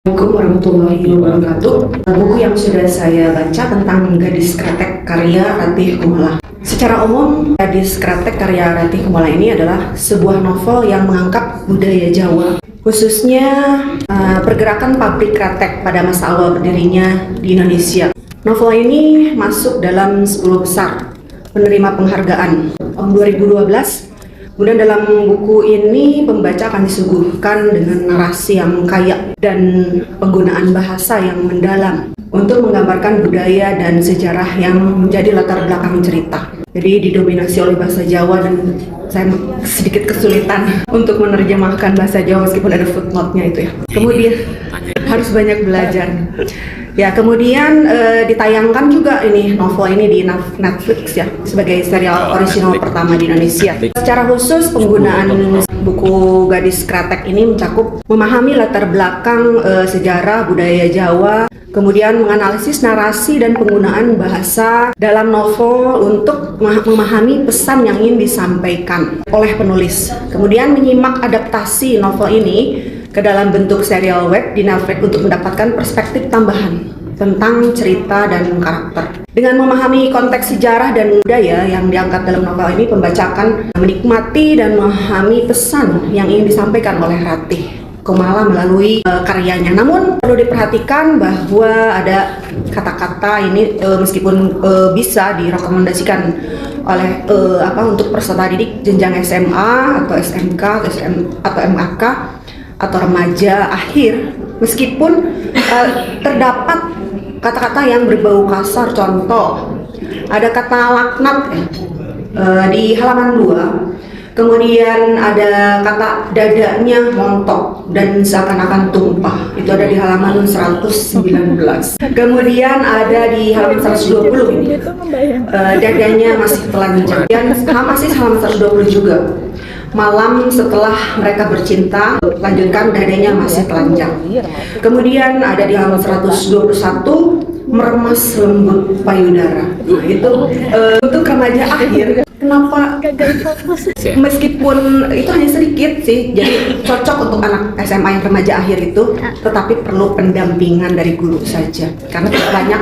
Assalamualaikum warahmatullahi wabarakatuh. Buku yang sudah saya baca tentang Gadis Kretek karya Ratih Kumala. Secara umum, Gadis Kretek karya Ratih Kumala ini adalah sebuah novel yang mengangkat budaya Jawa, khususnya pergerakan pabrik kretek pada masa awal berdirinya di Indonesia. Novel ini masuk dalam 10 besar penerima penghargaan tahun 2012. Kemudian dalam buku ini pembaca akan disuguhkan dengan narasi yang kaya dan penggunaan bahasa yang mendalam untuk menggambarkan budaya dan sejarah yang menjadi latar belakang cerita. Jadi didominasi oleh bahasa Jawa dan saya sedikit kesulitan untuk menerjemahkan bahasa Jawa meskipun ada footnote-nya itu ya. Kemudian harus banyak belajar. Ya, kemudian ditayangkan juga ini novel ini di Netflix ya sebagai serial original pertama di Indonesia. Secara khusus penggunaan buku Gadis Kretek ini mencakup memahami latar belakang sejarah budaya Jawa, kemudian menganalisis narasi dan penggunaan bahasa dalam novel untuk memahami pesan yang ingin disampaikan oleh penulis. Kemudian menyimak adaptasi novel ini ke dalam bentuk serial web di Netflix untuk mendapatkan perspektif tambahan tentang cerita dan karakter. Dengan memahami konteks sejarah dan budaya yang diangkat dalam novel ini, pembaca akan menikmati dan memahami pesan yang ingin disampaikan oleh Ratih Kumala melalui karyanya. Namun perlu diperhatikan bahwa ada kata-kata ini meskipun bisa direkomendasikan oleh untuk peserta didik jenjang SMA atau SMK atau MAK atau remaja akhir, meskipun terdapat kata-kata yang berbau kasar. Contoh, ada kata laknat di halaman 2, kemudian ada kata dadanya montok dan seakan-akan tumpah, itu ada di halaman 119. Kemudian ada di halaman 120 ini, dadanya masih telanjang, dan masih halaman 120 juga. Malam setelah mereka bercinta, lanjutkan dadanya masih telanjang. Kemudian ada di halaman 121, meremas lembut payudara. Nah itu untuk remaja akhir. Kenapa? Meskipun itu hanya sedikit sih, jadi cocok untuk anak SMA yang remaja akhir itu, tetapi perlu pendampingan dari guru saja, karena tidak banyak